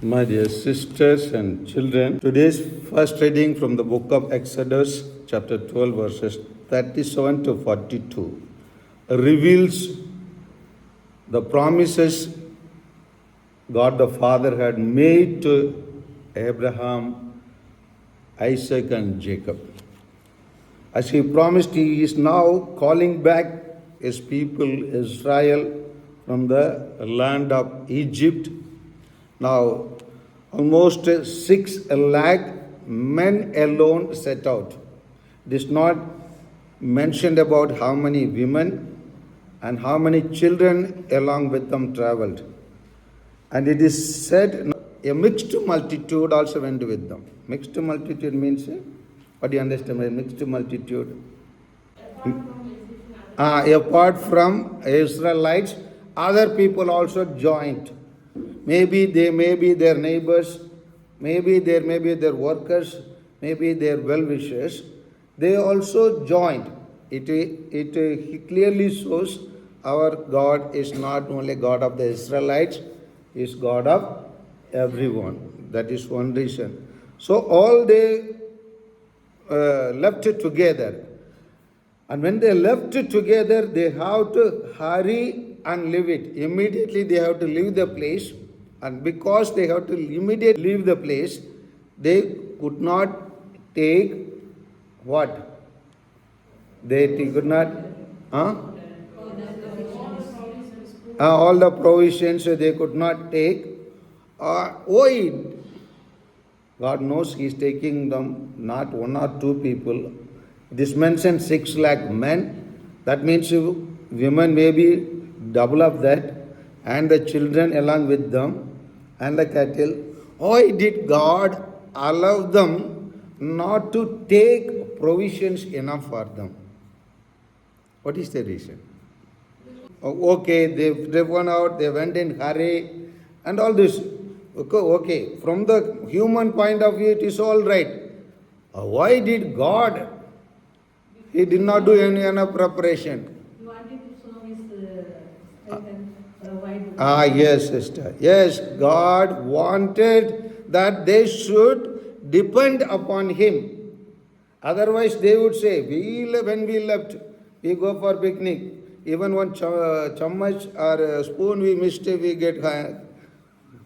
My dear sisters and children, today's first reading from the book of Exodus, chapter 12, verses 37 to 42, reveals the promises God the Father had made to Abraham, Isaac, and Jacob. As he promised, he is now calling back his people, Israel, from the land of Egypt. Now, almost 6 lakh men alone set out. It is not mentioned about how many women and how many children along with them traveled. And it is said a mixed multitude also went with them. Mixed multitude means, what do you understand by mixed multitude? Apart from Israelites, other people also joined. Maybe they may be their neighbors, maybe there may be their workers, maybe their well-wishers. They also joined. It clearly shows our God is not only God of the Israelites, He is God of everyone. That is one reason. So all they left together. And when they left together, they have to hurry and leave it. Immediately they have to leave the place. And because they have to immediately leave the place, they could not take what? They could not, all the provisions they could not take. Why? God knows He is taking them, not one or two people. This mentions 6 lakh men. That means women may be double of that, and the children along with them, and the cattle. Why did God allow them not to take provisions enough for them? What is the reason? Okay, they went out, they went in hurry, and all this. Okay, from the human point of view, it is all right. Why did God? He did not do any preparation. He wanted to show His strength and provide. Yes, sister. Yes, God wanted that they should depend upon Him. Otherwise, they would say, when we left, we go for picnic. Even one chammach or a spoon we missed, we get high.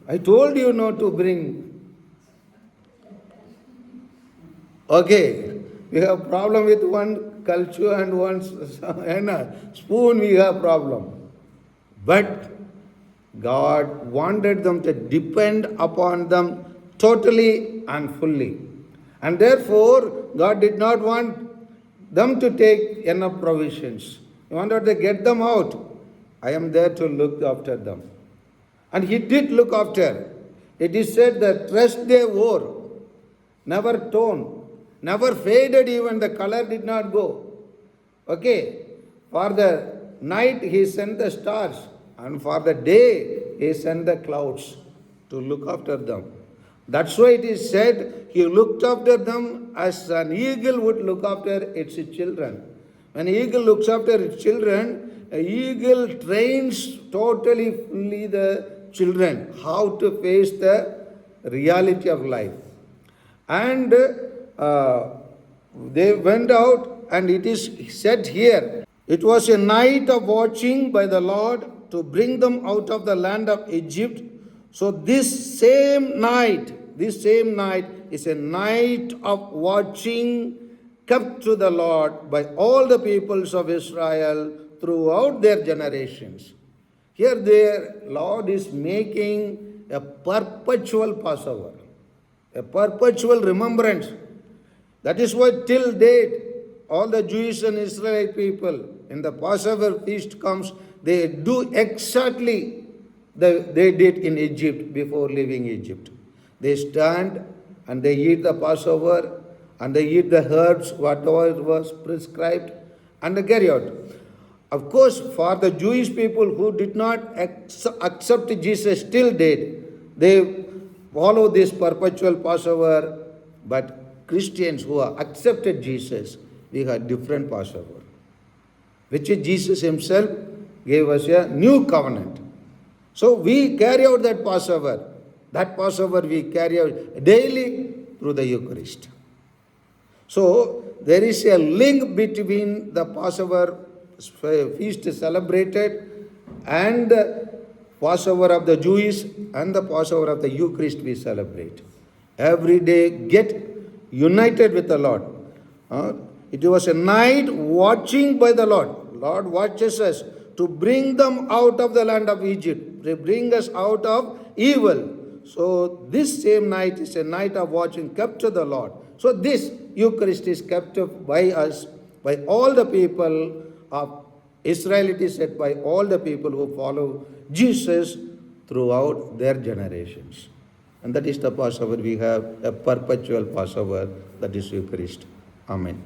I told you not to bring. Okay, we have problem with one culture and one spoon, we have problem. But God wanted them to depend upon them totally and fully. And therefore, God did not want them to take enough provisions. He wanted to get them out. I am there to look after them. And He did look after. It is said the dress they wore never torn, never faded even, the color did not go. Okay, for the night He sent the stars, and for the day He sent the clouds to look after them. That's why it is said He looked after them as an eagle would look after its children. When an eagle looks after its children, an eagle trains totally fully the children how to face the reality of life. And they went out, and it is said here, it was a night of watching by the Lord to bring them out of the land of Egypt. So this same night is a night of watching kept to the Lord by all the peoples of Israel throughout their generations. Here the Lord is making a perpetual Passover, a perpetual remembrance. That is why till date, all the Jewish and Israelite people, in the Passover feast comes, they do exactly they did in Egypt before leaving Egypt. They stand and they eat the Passover and they eat the herbs, whatever was prescribed, and they carry out. Of course, for the Jewish people who did not accept Jesus till date, they follow this perpetual Passover, but Christians who have accepted Jesus, we have different Passover, which Jesus Himself gave us a new covenant. So we carry out that Passover. That Passover we carry out daily through the Eucharist. So there is a link between the Passover feast celebrated and Passover of the Jews and the Passover of the Eucharist we celebrate. Every day get united with the Lord. It was a night watching by the Lord. Lord watches us to bring them out of the land of Egypt, to bring us out of evil. So this same night is a night of watching kept to the Lord. So this Eucharist is kept by us, by all the people of Israel. It is said by all the people who follow Jesus throughout their generations. And that is the Passover. We have a perpetual Passover, that is Eucharist. Amen.